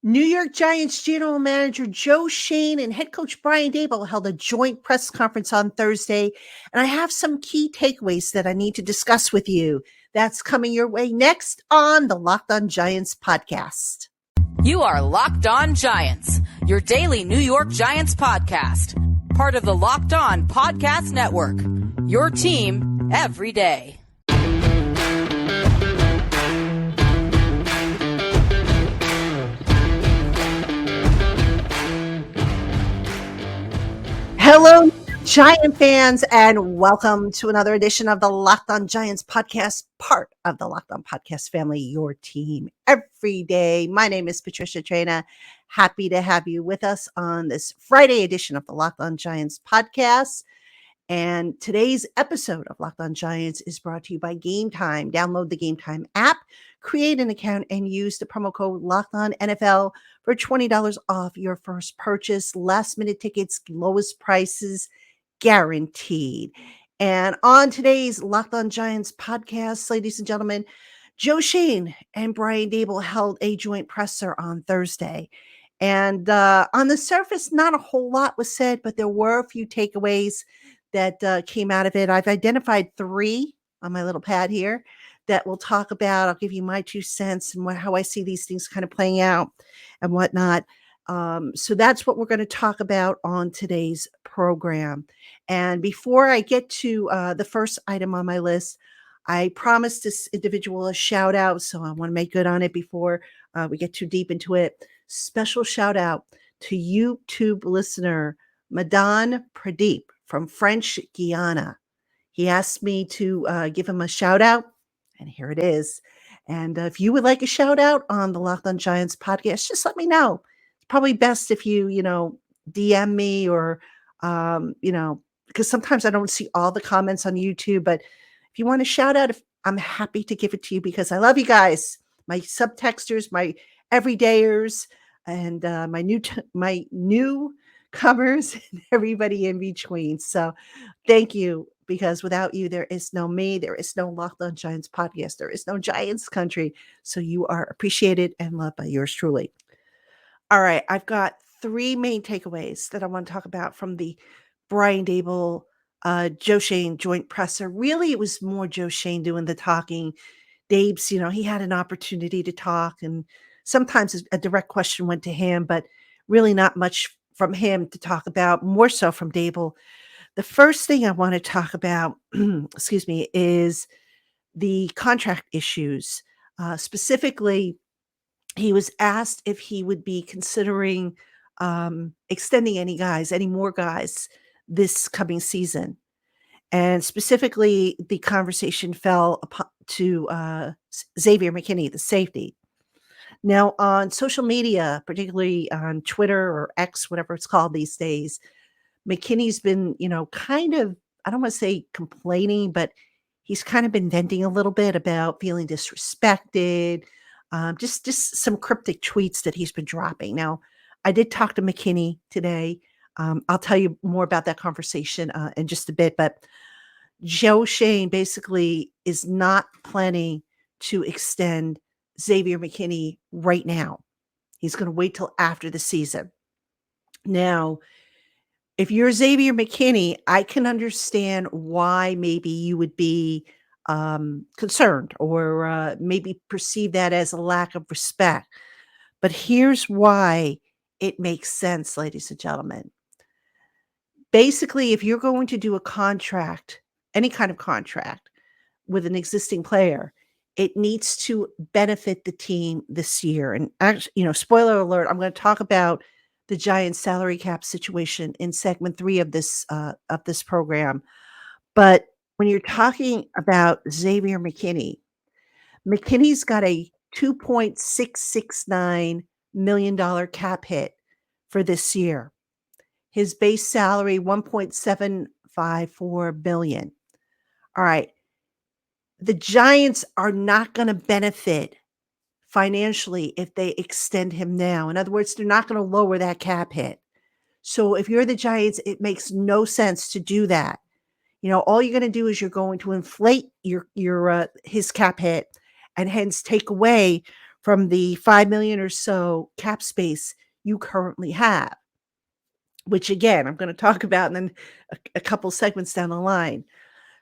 New York Giants general manager Joe Schoen and head coach Brian Daboll held a joint press conference on Thursday, and I have some key takeaways that I need to discuss with you. That's coming your way next on the Locked On Giants podcast. You are Locked On Giants, your daily New York Giants podcast, part of the Locked On Podcast Network, your team every day. Hello, Giant fans, and welcome to another edition of the Locked On Giants podcast, part of the Locked On Podcast family, your team every day. My name is Patricia Traina. Happy to have you with us on this Friday edition of the Locked On Giants podcast. And today's episode of Locked On Giants is brought to you by Game Time. Download the Game Time app, create an account, and use the promo code Locked On NFL for $20 off your first purchase. Last minute tickets, lowest prices guaranteed. And on today's Locked On Giants podcast, ladies and gentlemen, Joe Schoen and Brian Daboll held a joint presser on Thursday. And on the surface, not a whole lot was said, but there were a few takeaways that came out of it. I've identified three on my little pad here that we'll talk about. I'll give you my 2 cents and how I see these things kind of playing out and whatnot. So that's what we're going to talk about on today's program. And before I get to the first item on my list, I promised this individual a shout out, so I want to make good on it before we get too deep into it. Special shout out to YouTube listener Madan Pradeep from French Guiana. He asked me to give him a shout out, and here it is. And if you would like a shout out on the Locked On Giants podcast, just let me know. It's probably best if you, DM me or, because sometimes I don't see all the comments on YouTube. But if you want a shout out, I'm happy to give it to you because I love you guys, my subtexters, my everydayers, and my newcomers and everybody in between. So thank you, because without you, there is no me, there is no Locked On Giants podcast, there is no Giants country. So you are appreciated and loved by yours truly. All right, I've got 3 main takeaways that I want to talk about from the Brian Daboll, Joe Schoen joint presser. Really, it was more Joe Schoen doing the talking. Dabe's, he had an opportunity to talk, and sometimes a direct question went to him, but really not much from him to talk about, more so from Daboll. The first thing I want to talk about, excuse me, is the contract issues. Specifically, he was asked if he would be considering extending any more guys this coming season. And specifically, the conversation fell to Xavier McKinney, the safety. Now, on social media, particularly on Twitter or X, whatever it's called these days, McKinney's been, kind of, I don't want to say complaining, but he's kind of been venting a little bit about feeling disrespected, just some cryptic tweets that he's been dropping. Now, I did talk to McKinney today. I'll tell you more about that conversation in just a bit, but Joe Schoen basically is not planning to extend Xavier McKinney right now. He's going to wait till after the season. Now, if you're Xavier McKinney, I can understand why maybe you would be concerned or maybe perceive that as a lack of respect. But here's why it makes sense, ladies and gentlemen. Basically, if you're going to do a contract, any kind of contract with an existing player, it needs to benefit the team this year. And actually, spoiler alert, I'm going to talk about the Giants salary cap situation in segment 3 of this program. But when you're talking about Xavier McKinney, McKinney's got a $2.669 million cap hit for this year. His base salary, $1.754 billion. All right. The Giants are not going to benefit financially if they extend him now. In other words, they're not going to lower that cap hit. So if you're the Giants, it makes no sense to do that. All you're going to do is you're going to inflate your his cap hit and hence take away from the $5 million or so cap space you currently have, which again, I'm going to talk about in then a couple segments down the line.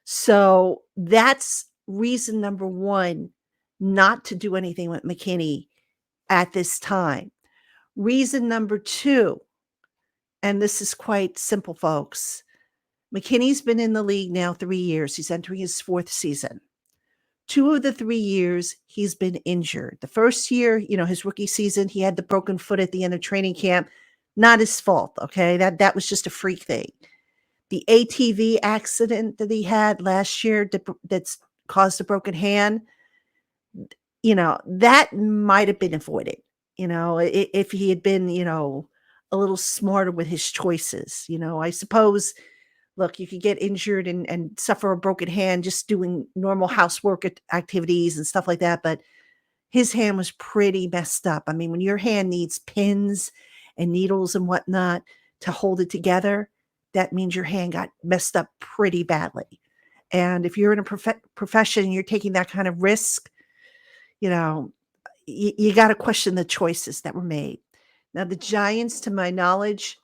So that's reason number one not to do anything with McKinney at this time. Reason number two, and this is quite simple, folks. McKinney's been in the league now 3 years. He's entering his fourth season. 2 of the 3 years, he's been injured. The first year, his rookie season, he had the broken foot at the end of training camp. Not his fault, okay? That was just a freak thing. The ATV accident that he had last year that's caused a broken hand, that might have been avoided, if he had been, a little smarter with his choices. I suppose, look, you could get injured and suffer a broken hand just doing normal housework activities and stuff like that. But his hand was pretty messed up. I mean, when your hand needs pins and needles and whatnot to hold it together, that means your hand got messed up pretty badly. And if you're in a profession and you're taking that kind of risk, you got to question the choices that were made. Now, the Giants, to my knowledge,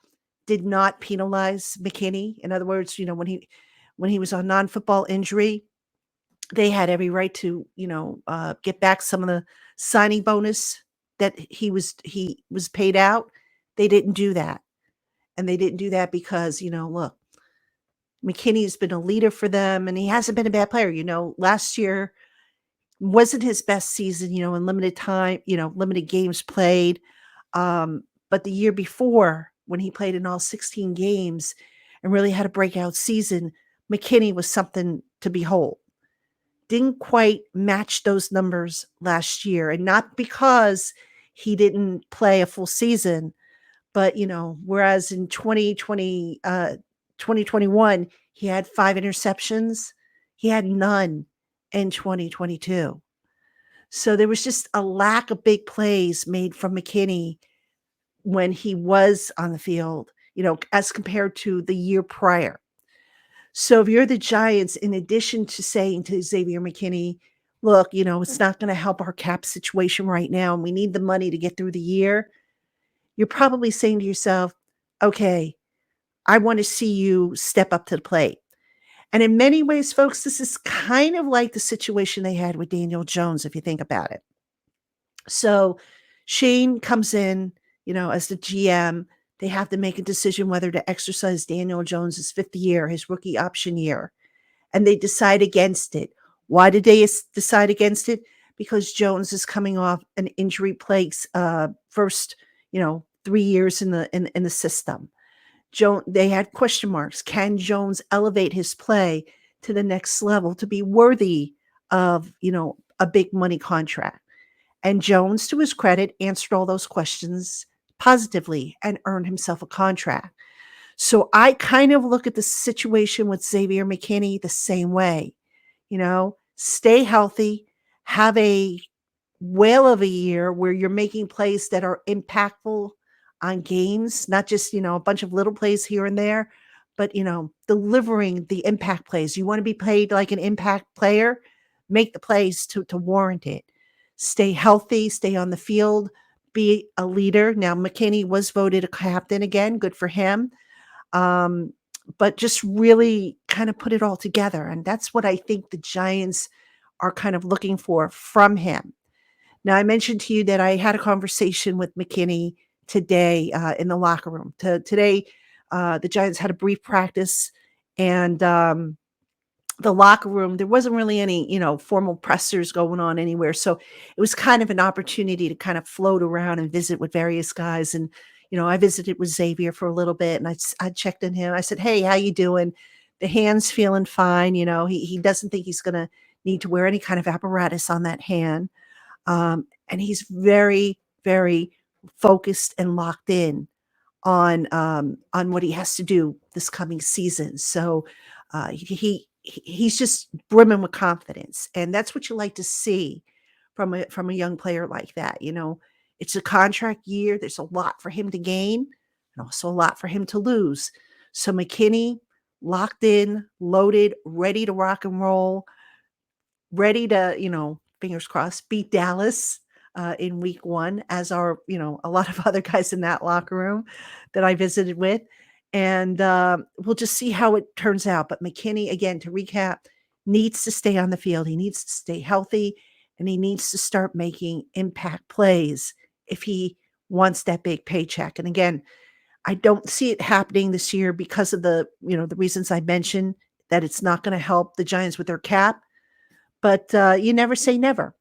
did not penalize McKinney. In other words, when he was on non-football injury, they had every right to, get back some of the signing bonus that he was paid out. They didn't do that. And they didn't do that because, look, McKinney's been a leader for them and he hasn't been a bad player. Last year wasn't his best season, in limited time, limited games played. But the year before, when he played in all 16 games and really had a breakout season, McKinney was something to behold. Didn't quite match those numbers last year. And not because he didn't play a full season, but, whereas in 2021, he had 5 interceptions, he had none in 2022. So there was just a lack of big plays made from McKinney when he was on the field, as compared to the year prior. So if you're the Giants, in addition to saying to Xavier McKinney, look, it's not going to help our cap situation right now, and we need the money to get through the year, you're probably saying to yourself, okay, I want to see you step up to the plate. And in many ways, folks, this is kind of like the situation they had with Daniel Jones, if you think about it. So Shane comes in, as the GM. They have to make a decision whether to exercise Daniel Jones's 5th year, his rookie option year. And they decide against it. Why did they decide against it? Because Jones is coming off an injury plagues first, 3 years in the system. They had question marks. Can Jones elevate his play to the next level to be worthy of, a big money contract? And Jones, to his credit, answered all those questions positively and earned himself a contract. So I kind of look at the situation with Xavier McKinney the same way. Stay healthy, have a whale of a year where you're making plays that are impactful on games, not just, a bunch of little plays here and there, but, delivering the impact plays. You want to be paid like an impact player, make the plays to warrant it. Stay healthy, stay on the field, be a leader. Now, McKinney was voted a captain again. Good for him. But just really kind of put it all together. And that's what I think the Giants are kind of looking for from him. Now, I mentioned to you that I had a conversation with McKinney today in the locker room. Today, the Giants had a brief practice, and the locker room, there wasn't really any, formal pressers going on anywhere. So it was kind of an opportunity to kind of float around and visit with various guys. And, I visited with Xavier for a little bit, and I checked on him. I said, hey, how you doing? The hand's feeling fine. He doesn't think he's going to need to wear any kind of apparatus on that hand. And he's very, very focused and locked in on what he has to do this coming season. So he's just brimming with confidence, and that's what you like to see from a young player like that. It's a contract year. There's a lot for him to gain and also a lot for him to lose. So McKinney, locked in, loaded, ready to rock and roll, ready to, fingers crossed, beat Dallas in week one, as are, a lot of other guys in that locker room that I visited with. And we'll just see how it turns out. But McKinney, again, to recap, needs to stay on the field. He needs to stay healthy, and he needs to start making impact plays if he wants that big paycheck. And again, I don't see it happening this year because of the reasons I mentioned, that it's not going to help the Giants with their cap. But you never say never.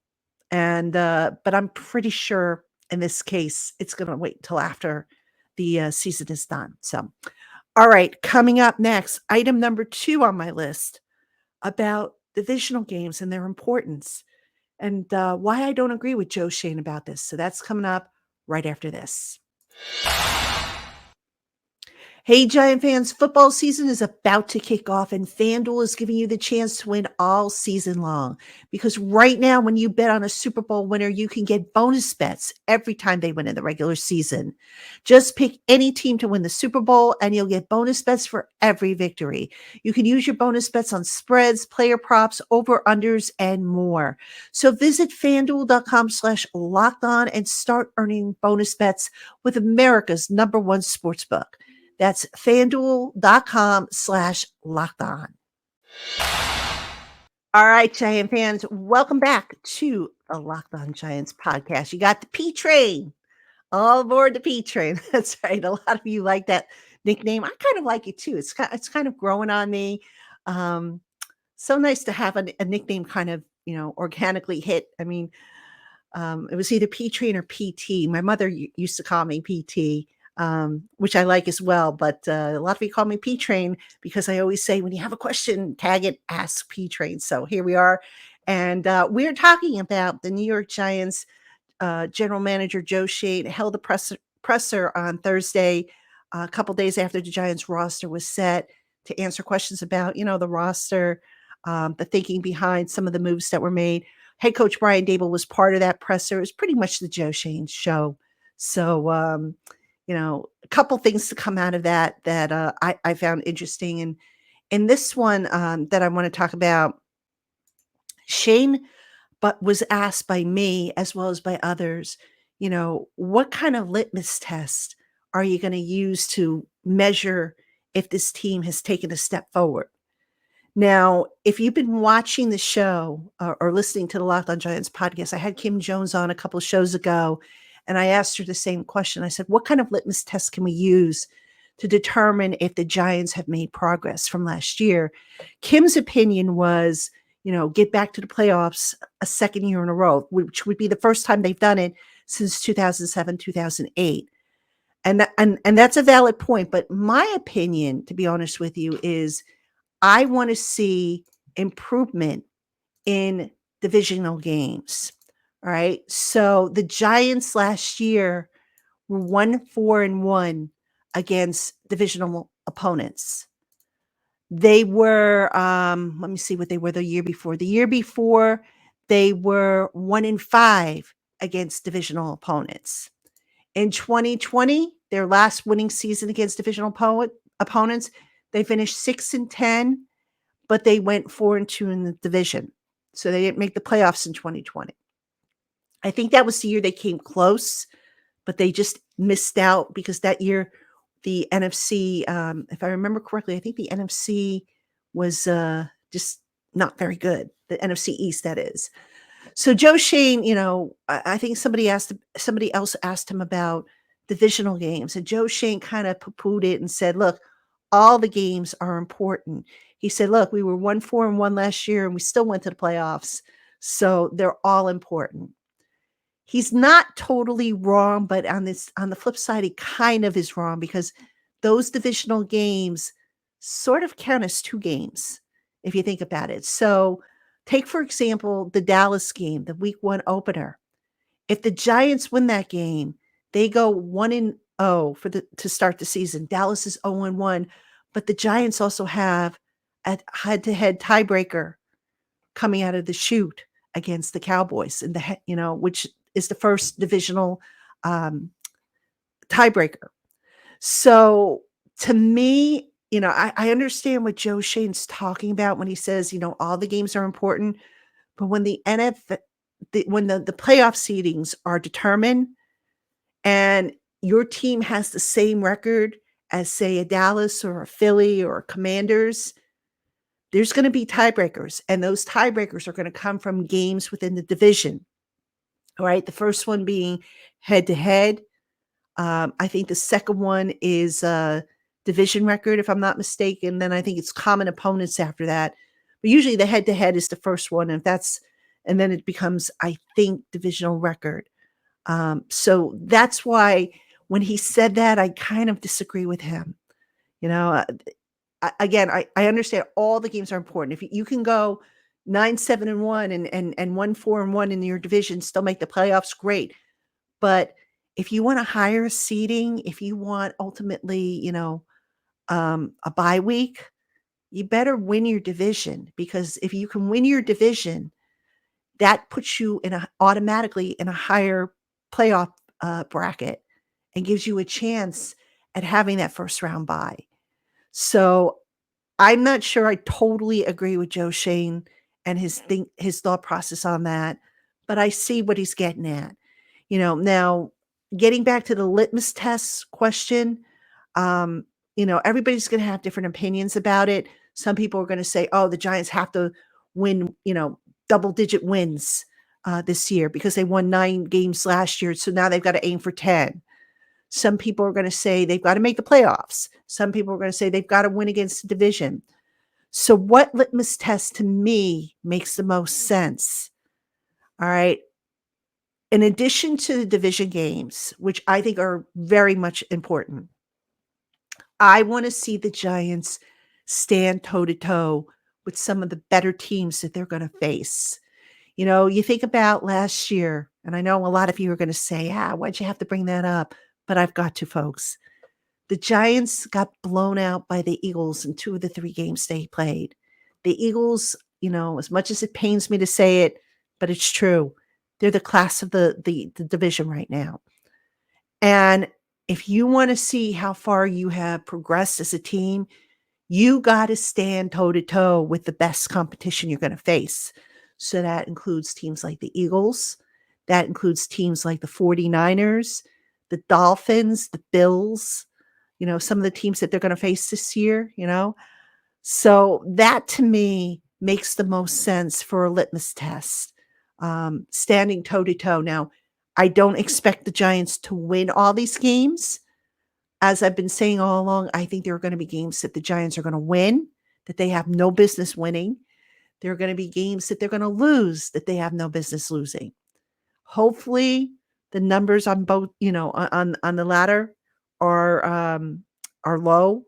And but I'm pretty sure in this case, it's going to wait till after the season is done. So, all right, coming up next, item number 2 on my list about divisional games and their importance, and why I don't agree with Joe Schoen about this. So that's coming up right after this. Hey, Giant fans, football season is about to kick off, and FanDuel is giving you the chance to win all season long. Because right now, when you bet on a Super Bowl winner, you can get bonus bets every time they win in the regular season. Just pick any team to win the Super Bowl, and you'll get bonus bets for every victory. You can use your bonus bets on spreads, player props, over-unders, and more. So visit FanDuel.com/lockedon and start earning bonus bets with America's #1 sportsbook. That's FanDuel.com/lockedon. All right, Giant fans, welcome back to the Locked On Giants podcast. You got the P Train. All aboard the P Train. That's right. A lot of you like that nickname. I kind of like it too. It's kind of growing on me. So nice to have a nickname kind of, organically hit. I mean, it was either P Train or PT. My mother used to call me PT. Which I like as well. But a lot of you call me P Train because I always say, when you have a question, tag it, ask P Train. So here we are. And we're talking about the New York Giants general manager, Joe Schoen, held a presser on Thursday, a couple days after the Giants roster was set, to answer questions about, the roster, the thinking behind some of the moves that were made. Head coach Brian Daboll was part of that presser. It was pretty much the Joe Schoen show. So, a couple things to come out of that I found interesting. And in this one that I want to talk about, Shane, but was asked by me as well as by others, what kind of litmus test are you going to use to measure if this team has taken a step forward? Now, if you've been watching the show or listening to the Locked On Giants podcast, I had Kim Jones on a couple of shows ago, and I asked her the same question. I said, what kind of litmus test can we use to determine if the Giants have made progress from last year? Kim's opinion was, get back to the playoffs a second year in a row, which would be the first time they've done it since 2007, 2008. And that's a valid point. But my opinion, to be honest with you, is I want to see improvement in divisional games. All right. So the Giants last year were 1-4-1 against divisional opponents. They were, let me see what they were the year before. The year before, they were 1-5 against divisional opponents. In 2020, their last winning season against divisional opponents, they finished 6-10, but they went 4-2 in the division. So they didn't make the playoffs in 2020. I think that was the year they came close, but they just missed out because that year the NFC, if I remember correctly, I think the NFC was just not very good. The NFC East, that is. So Joe Schoen, I think somebody else asked him about divisional games, and Joe Schoen kind of poo-pooed it and said, look, all the games are important. He said, look, we were 1-4-1 last year and we still went to the playoffs. So they're all important. He's not totally wrong, but on the flip side, he kind of is wrong because those divisional games sort of count as 2 games, if you think about it. So take, for example, the Dallas game, the week 1 opener. If the Giants win that game, they go 1-0 to start the season. Dallas is 0-1, but the Giants also have a head-to-head tiebreaker coming out of the chute against the Cowboys, and which is the first divisional tiebreaker. So to me, I understand what Joe Schoen's talking about when he says, all the games are important, but when the when the playoff seedings are determined and your team has the same record as, say, a Dallas or a Philly or a Commanders, there's going to be tiebreakers, and those tiebreakers are going to come from games within the division. All right, the first one being head to head. I think the second one is division record, if I'm not mistaken. Then I think it's common opponents after that. But usually the head to head is the first one, and then it becomes, I think, divisional record. So that's why when he said that, I kind of disagree with him. You know, again, I understand all the games are important. If you can go 9-7-1 and 1-4-1 in your division, still make the playoffs, great. But if you want a higher seeding, if you want ultimately, a bye week, you better win your division, because if you can win your division, that puts you automatically in a higher playoff bracket and gives you a chance at having that first round bye. So I'm not sure I totally agree with Joe Schoen and his thought process on that, but I see what he's getting at. Now getting back to the litmus test question, everybody's going to have different opinions about it. Some people are going to say, "Oh, the Giants have to win, double-digit wins this year because they won 9 games last year, so now they've got to aim for 10." Some people are going to say they've got to make the playoffs. Some people are going to say they've got to win against the division. So what litmus test to me makes the most sense? All right. In addition to the division games, which I think are very much important, I want to see the Giants stand toe to toe with some of the better teams that they're going to face. You think about last year, and I know a lot of you are going to say, why'd you have to bring that up? But I've got to, folks. The Giants got blown out by the Eagles in 2 of the 3 games they played. The Eagles, as much as it pains me to say it, but it's true. They're the class of the division right now. And if you want to see how far you have progressed as a team, you got to stand toe to toe with the best competition you're going to face. So that includes teams like the Eagles. That includes teams like the 49ers, the Dolphins, the Bills, some of the teams that they're going to face this year, So that to me makes the most sense for a litmus test, standing toe to toe. Now, I don't expect the Giants to win all these games. As I've been saying all along, I think there are going to be games that the Giants are going to win, that they have no business winning. There are going to be games that they're going to lose, that they have no business losing. Hopefully, the numbers on both, on the latter are low,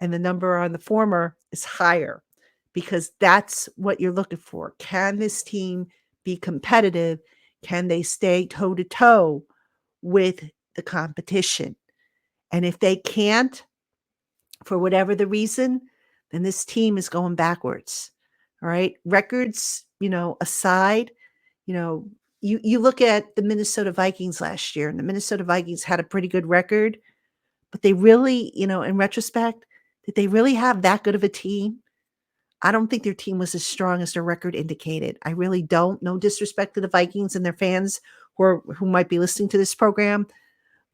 and the number on the former is higher, because that's what you're looking for. Can this team be competitive? Can they stay toe to toe with the competition? And if they can't, for whatever the reason, then this team is going backwards. All right. Records, aside, you look at the Minnesota Vikings last year, and the Minnesota Vikings had a pretty good record, but they really, in retrospect, did they really have that good of a team? I don't think their team was as strong as their record indicated. I really don't. No disrespect to the Vikings and their fans who might be listening to this program,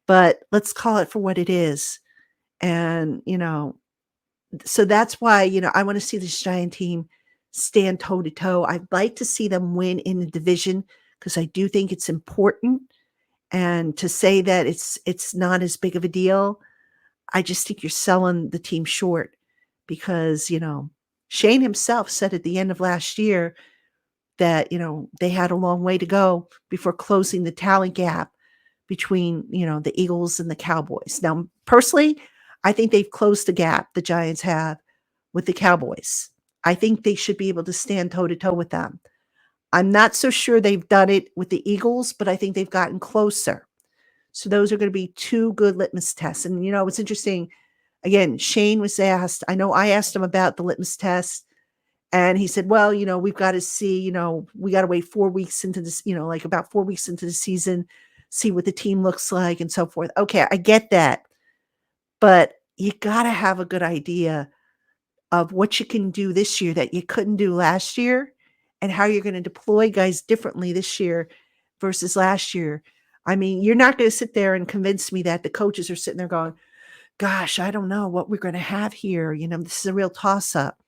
but let's call it for what it is. And, so that's why, I want to see this Giant team stand toe to toe. I'd like to see them win in the division, because I do think it's important. And to say that it's not as big of a deal, I just think you're selling the team short, because, Shane himself said at the end of last year that, they had a long way to go before closing the talent gap between, the Eagles and the Cowboys. Now, personally, I think they've closed the gap, the Giants have, with the Cowboys. I think they should be able to stand toe to toe with them. I'm not so sure they've done it with the Eagles, but I think they've gotten closer. So those are going to be 2 good litmus tests. And, it's interesting. Again, Shane was asked, I know I asked him about the litmus test, and he said, well, we've got to see, we got to wait 4 weeks into this, like about 4 weeks into the season, see what the team looks like and so forth. Okay, I get that. But you got to have a good idea of what you can do this year that you couldn't do last year, and how you're going to deploy guys differently this year versus last year. I mean, you're not going to sit there and convince me that the coaches are sitting there going, gosh, I don't know what we're going to have here. This is a real toss up.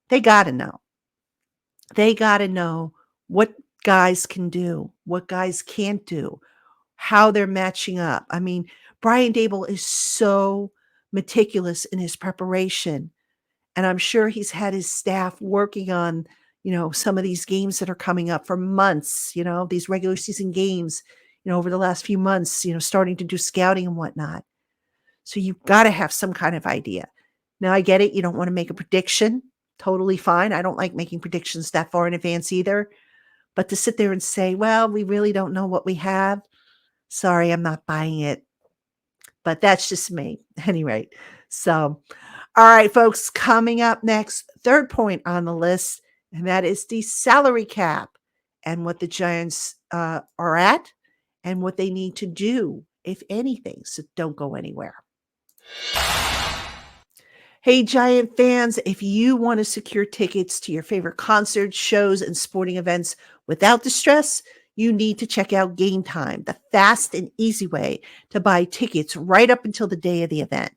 They got to know. They got to know what guys can do, what guys can't do, how they're matching up. I mean, Brian Daboll is so meticulous in his preparation. And I'm sure he's had his staff working on, some of these games that are coming up for months, these regular season games, over the last few months, starting to do scouting and whatnot. So you've got to have some kind of idea. Now, I get it. You don't want to make a prediction. Totally fine. I don't like making predictions that far in advance either. But to sit there and say, well, we really don't know what we have. Sorry, I'm not buying it. But that's just me. At any rate. So, all right, folks, coming up next, third point on the list, and that is the salary cap and what the Giants are at and what they need to do, if anything. So don't go anywhere. Hey, Giant fans, if you want to secure tickets to your favorite concerts, shows, and sporting events without the stress, you need to check out Game Time, the fast and easy way to buy tickets right up until the day of the event.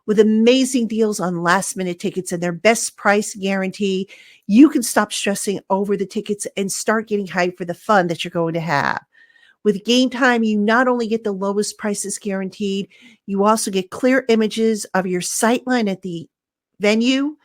With amazing deals on last-minute tickets and their best price guarantee, you can stop stressing over the tickets and start getting hyped for the fun that you're going to have. With Game Time, you not only get the lowest prices guaranteed, you also get clear images of your sightline at the venue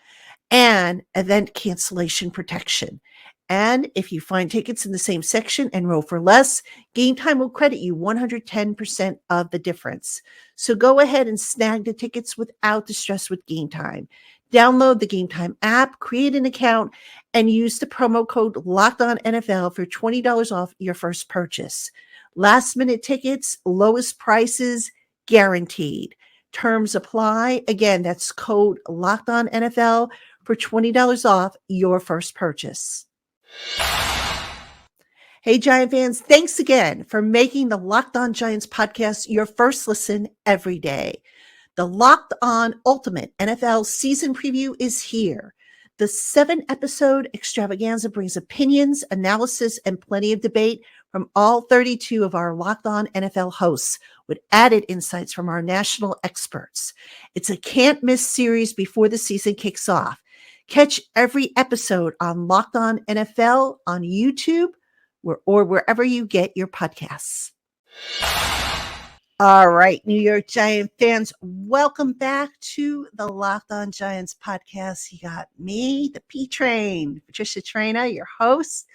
and event cancellation protection. And if you find tickets in the same section and row for less, Game Time will credit you 110% of the difference. So go ahead and snag the tickets without the stress with Game Time. Download the Game Time app, create an account, and use the promo code LOCKEDONNFL for $20 off your first purchase. Last minute tickets, lowest prices, guaranteed. Terms apply. Again, that's code LOCKEDONNFL for $20 off your first purchase. Hey, Giant fans, thanks again for making the Locked On Giants podcast your first listen every day. The Locked On Ultimate NFL season preview is here. The 7-episode extravaganza brings opinions, analysis, and plenty of debate from all 32 of our Locked On NFL hosts with added insights from our national experts. It's a can't-miss series before the season kicks off. Catch every episode on Locked On NFL on YouTube or wherever you get your podcasts. All right, New York Giant fans, welcome back to the Locked On Giants podcast. You got me, the P-Train, Patricia Traina, your host.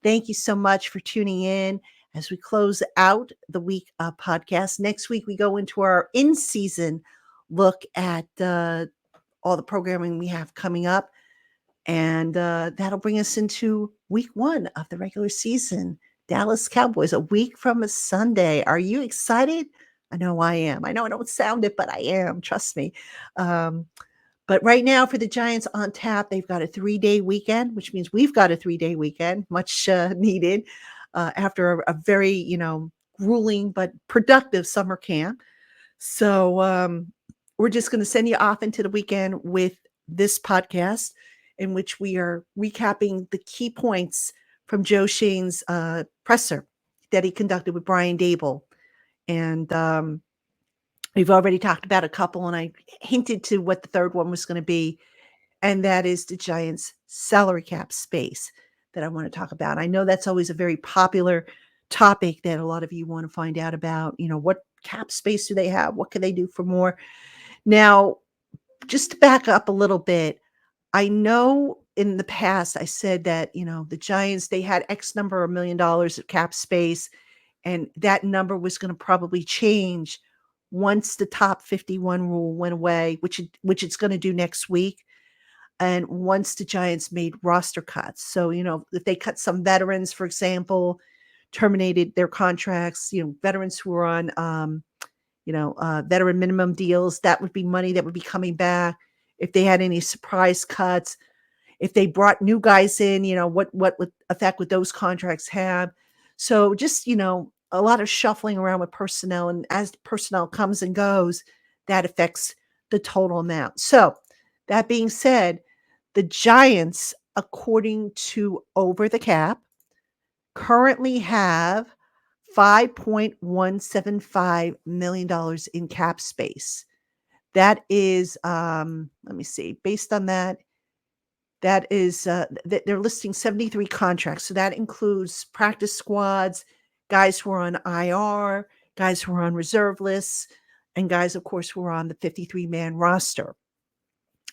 Thank you so much for tuning in as we close out the week podcast. Next week, we go into our in-season look at all the programming we have coming up. And that'll bring us into week 1 of the regular season. Dallas Cowboys, a week from a Sunday. Are you excited? I know I am. I know I don't sound it, but I am. Trust me. But right now for the Giants on tap, they've got a 3-day weekend, which means we've got a 3-day weekend, much needed after a very, grueling but productive summer camp. So we're just going to send you off into the weekend with this podcast in which we are recapping the key points from Joe Schoen's presser that he conducted with Brian Daboll. And we've already talked about a couple, and I hinted to what the third one was going to be, and that is the Giants' salary cap space that I want to talk about. I know that's always a very popular topic that a lot of you want to find out about. What cap space do they have? What can they do for more? Now, just to back up a little bit, I know in the past I said that, the Giants, they had X number of $1 million of cap space, and that number was going to probably change once the top 51 rule went away, which it's going to do next week. And once the Giants made roster cuts. So, if they cut some veterans, for example, terminated their contracts, veterans who were on, veteran minimum deals, that would be money that would be coming back. If they had any surprise cuts, if they brought new guys in, what effect would those contracts have? So just, a lot of shuffling around with personnel. And as personnel comes and goes, that affects the total amount. So that being said, the Giants according to Over the Cap, currently have $5.175 million in cap space. That is, let me see, based on that, that is, they're listing 73 contracts. So that includes practice squads, guys who are on IR, guys who are on reserve lists, and guys, of course, who are on the 53-man roster.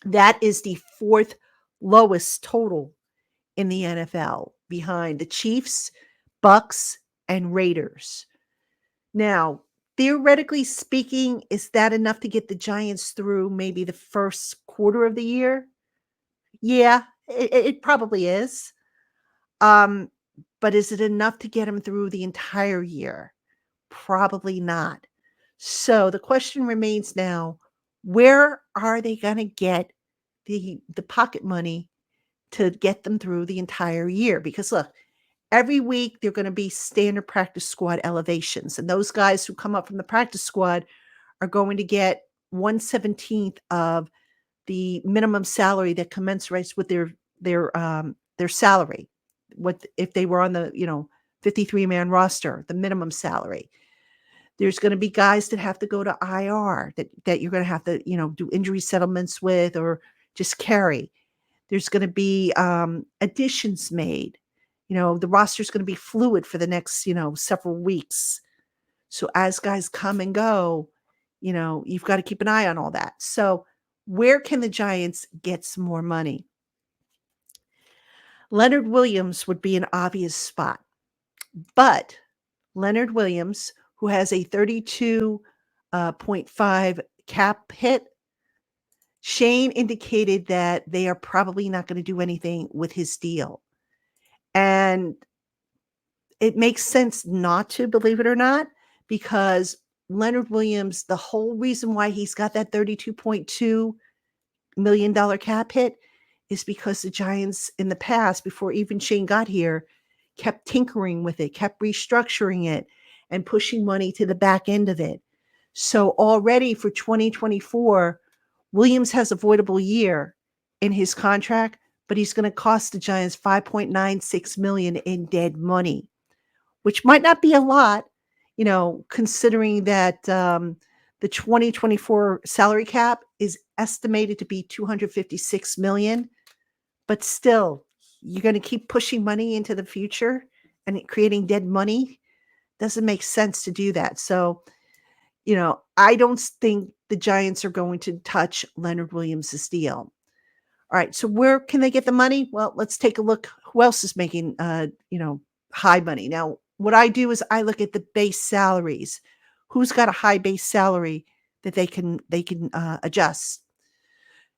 That is the fourth lowest total in the NFL, behind the Chiefs, Bucks, and Raiders. Now, theoretically speaking, is that enough to get the Giants through maybe the first quarter of the year? Yeah, it probably is. Um, but is it enough to get them through the entire year? Probably not. So the question remains now, where are they going to get the pocket money to get them through the entire year? Because look, every week they're going to be standard practice squad elevations, and those guys who come up from the practice squad are going to get 1/17th of the minimum salary that commensurates with their salary. What if they were on the 53-man roster, the minimum salary? There's going to be guys that have to go to IR that you're going to have to do injury settlements with or just carry. There's going to be additions made. The roster is going to be fluid for the next several weeks. So as guys come and go, you've got to keep an eye on all that. So where can the Giants get some more money? Leonard Williams would be an obvious spot. But Leonard Williams, who has a 32.5 cap hit, Shane indicated that they are probably not going to do anything with his deal. And it makes sense not to, believe it or not, because Leonard Williams, the whole reason why he's got that $32.2 million cap hit is because the Giants in the past, before even Shane got here, kept tinkering with it, kept restructuring it, and pushing money to the back end of it. So already for 2024, Williams has a voidable year in his contract, but he's going to cost the Giants $5.96 million in dead money, which might not be a lot, considering that the 2024 salary cap is estimated to be $256 million. But still, you're going to keep pushing money into the future and creating dead money. Doesn't make sense to do that. So, I don't think the Giants are going to touch Leonard Williams' deal. All right. So where can they get the money? Well, let's take a look. Who else is making, high money? Now, what I do is I look at the base salaries. Who's got a high base salary that they can adjust?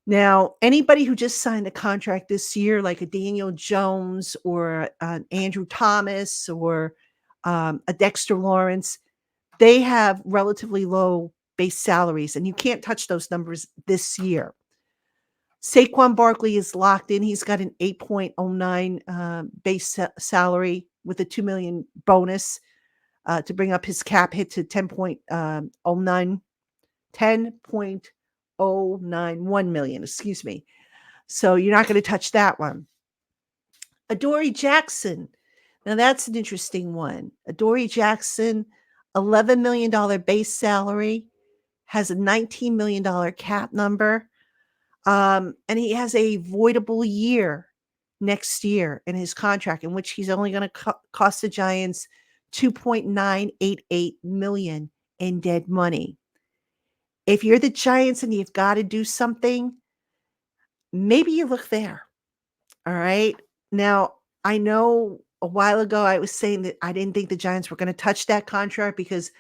Now, anybody who just signed a contract this year, like a Daniel Jones or an Andrew Thomas or a Dexter Lawrence, they have relatively low base salaries, and you can't touch those numbers this year. Saquon Barkley is locked in. He's got an 8.09 base salary with a $2 million bonus to bring up his cap hit to 10.091 million, excuse me. So you're not going to touch that one. Adoree Jackson. Now that's an interesting one. Adoree Jackson, $11 million base salary, has a $19 million cap number. And he has a voidable year next year in his contract, in which he's only going to cost the Giants $2.988 million in dead money. If you're the Giants and you've got to do something, maybe you look there. All right. Now, I know a while ago I was saying that I didn't think the Giants were going to touch that contract because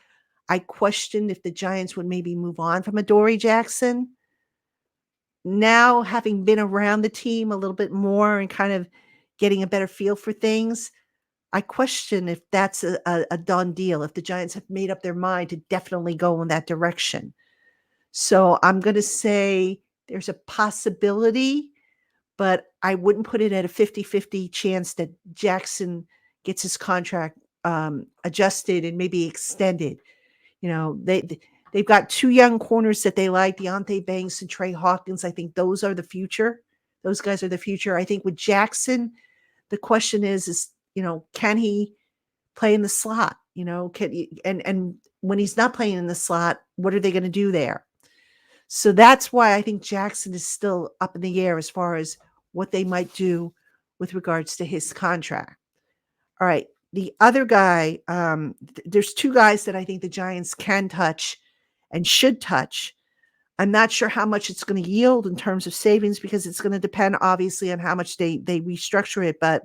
I questioned if the Giants would maybe move on from Adoree Jackson. Now, having been around the team a little bit more and kind of getting a better feel for things, I question if that's a done deal, if the Giants have made up their mind to definitely go in that direction. So I'm going to say there's a possibility, but I wouldn't put it at a 50-50 chance that Jackson gets his contract adjusted and maybe extended. They've got two young corners that they like, Deontay Banks and Trey Hawkins. I think those are the future Those guys are the future. I think with Jackson, the question is, can he play in the slot? And when he's not playing in the slot, what are they going to do there? So that's why I think Jackson is still up in the air as far as what they might do with regards to his contract. All right. The other guy, there's two guys that I think the Giants can touch and should touch. I'm not sure how much it's going to yield in terms of savings because it's going to depend, obviously, on how much they restructure it. But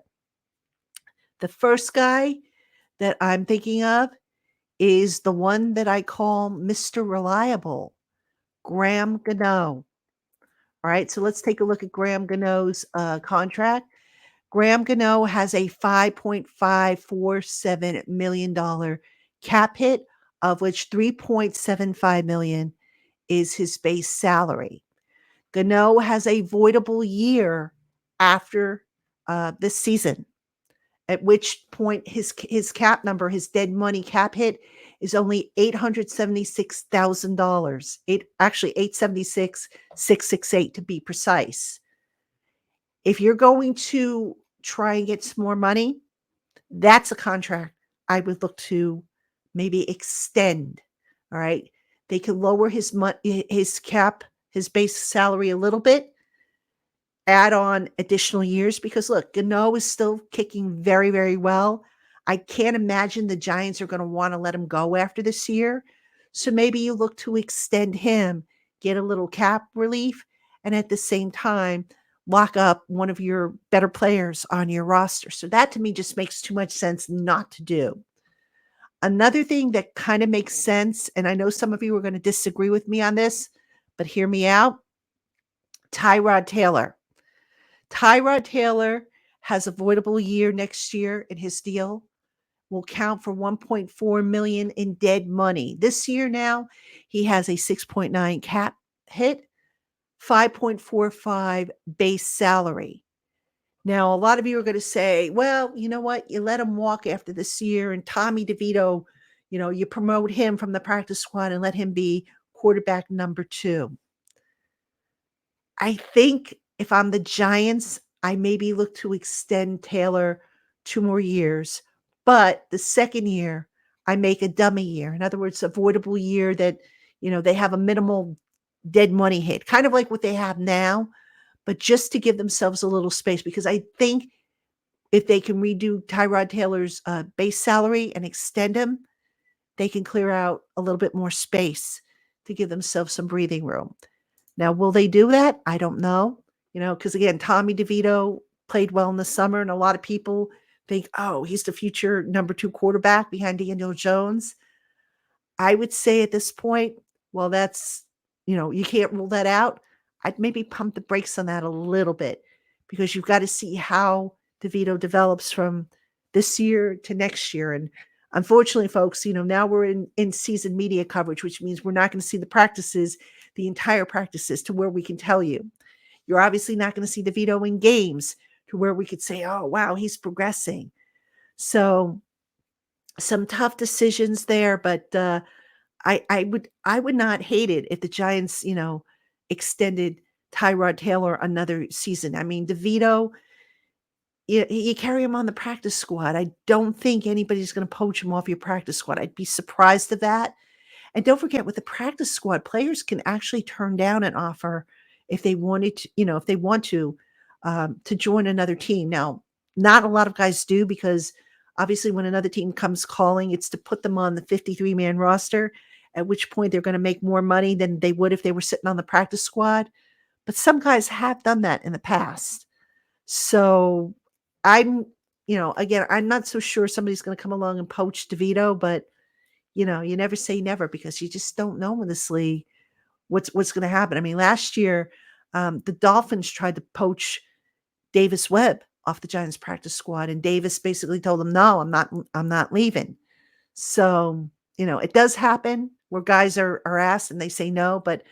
the first guy that I'm thinking of is the one that I call Mr. Reliable, Graham Gano. All right, so let's take a look at Graham Gano's contract. Graham Gano has a $5.547 million cap hit, of which $3.75 million is his base salary. Gano has a voidable year after this season, at which point his cap number, his dead money cap hit, is only $876,000. Actually, $876,668 to be precise. If you're going to try and get some more money, that's a contract I would look to maybe extend. All right, they could lower his cap, his base salary a little bit, add on additional years, because look, Gano is still kicking very, very well. I can't imagine the Giants are going to want to let him go after this year. So maybe you look to extend him, get a little cap relief, and at the same time, lock up one of your better players on your roster. So that to me just makes too much sense not to do. Another thing that kind of makes sense, and I know some of you are going to disagree with me on this, but hear me out. Tyrod Taylor. Tyrod Taylor has a voidable year next year in his deal. Will count for $1.4 million in dead money. This year now, he has a 6.9 cap hit, 5.45 base salary. Now, a lot of you are going to say, well, you know what? You let him walk after this year, and Tommy DeVito, you promote him from the practice squad and let him be quarterback number 2. I think if I'm the Giants, I maybe look to extend Taylor 2 more years. But the second year, I make a dummy year. In other words, avoidable year that, they have a minimal dead money hit, kind of like what they have now, but just to give themselves a little space, because I think if they can redo Tyrod Taylor's base salary and extend him, they can clear out a little bit more space to give themselves some breathing room. Now, will they do that? I don't know, because again, Tommy DeVito played well in the summer, and a lot of people think, oh, he's the future number 2 quarterback behind Danielle Jones. I would say at this point, well, that's, you can't rule that out. I'd maybe pump the brakes on that a little bit, because you've got to see how DeVito develops from this year to next year. And unfortunately, folks, now we're in season media coverage, which means we're not going to see the entire practices to where we can tell you. You're obviously not going to see DeVito in games to where we could say, oh, wow, he's progressing. So some tough decisions there, but I would not hate it if the Giants, extended Tyrod Taylor another season. I mean, DeVito, you carry him on the practice squad. I don't think anybody's going to poach him off your practice squad. I'd be surprised at that. And don't forget, with the practice squad, players can actually turn down an offer if they wanted to, if they want to join another team. Now, not a lot of guys do, because obviously when another team comes calling, it's to put them on the 53-man roster, at which point they're going to make more money than they would if they were sitting on the practice squad. But some guys have done that in the past. So I'm, again, I'm not so sure somebody's going to come along and poach DeVito, but you never say never, because you just don't know in this league what's going to happen. I mean, last year, the Dolphins tried to poach Davis Webb off the Giants practice squad, and Davis basically told them, no, I'm not leaving. So, it does happen where guys are asked and they say no, but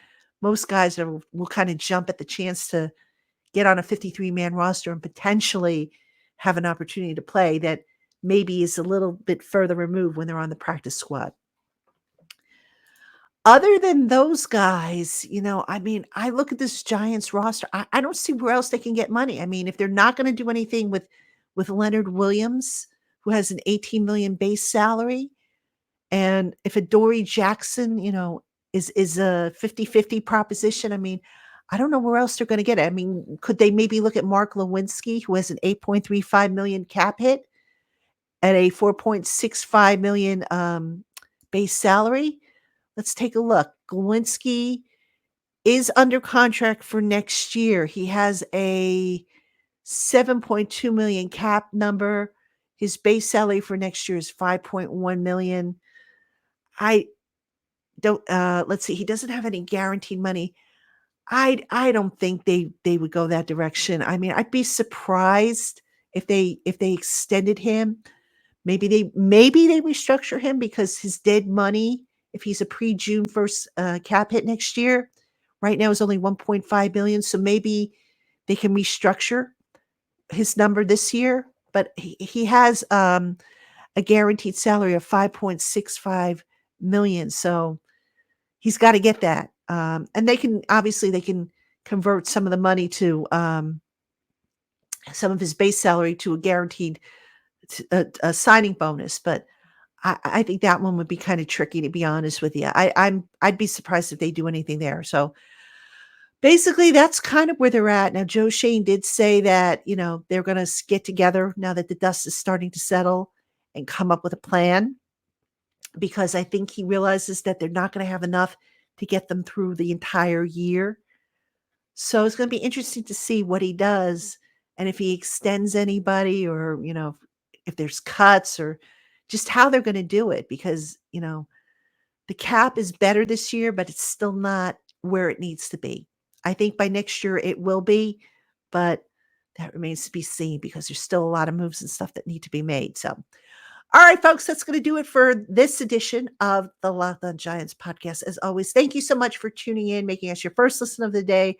most guys will kind of jump at the chance to get on a 53-man roster and potentially have an opportunity to play that maybe is a little bit further removed when they're on the practice squad. other than those guys, I mean, I look at this Giants roster. I don't see where else they can get money. I mean, if they're not going to do anything with Leonard Williams, who has an 18 million base salary, and if Adoree Jackson, is a 50-50 proposition, I mean, I don't know where else they're going to get it. I mean, could they maybe look at Mark Lewinsky, who has an 8.35 million cap hit at a 4.65 million base salary? Let's take a look. Lewinsky is under contract for next year. He has a 7.2 million cap number. His base salary for next year is 5.1 million. I don't let's see. He doesn't have any guaranteed money. I don't think they would go that direction. I mean, I'd be surprised if they extended him. Maybe they restructure him because his dead money, if he's a pre-June 1st cap hit next year, right now is only 1.5 billion. So maybe they can restructure his number this year. But he has a guaranteed salary of 5.65 million. So he's got to get that. And they can convert some of the money to some of his base salary to a guaranteed a signing bonus. But I think that one would be kind of tricky, to be honest with you. I'd be surprised if they do anything there. So basically, that's kind of where they're at. Now, Joe Schoen did say that, they're going to get together now that the dust is starting to settle and come up with a plan, because I think he realizes that they're not going to have enough to get them through the entire year. So it's going to be interesting to see what he does, and if he extends anybody, or, if there's cuts, or just how they're going to do it, because, the cap is better this year, but it's still not where it needs to be. I think by next year it will be, but that remains to be seen, because there's still a lot of moves and stuff that need to be made. So, all right, folks, that's going to do it for this edition of the Locked On Giants podcast. As always, thank you so much for tuning in, making us your first listen of the day,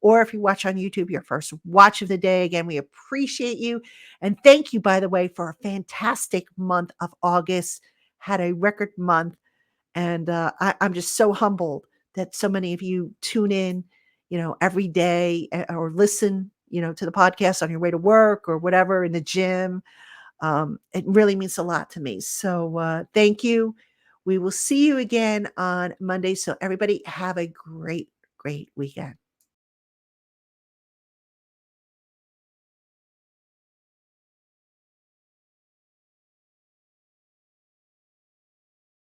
or if you watch on YouTube, your first watch of the day. Again, we appreciate you. And thank you, by the way, for a fantastic month of August. Had a record month. And I'm just so humbled that so many of you tune in, every day, or listen, to the podcast on your way to work or whatever, in the gym. It really means a lot to me. So thank you. We will see you again on Monday. So everybody have a great, great weekend.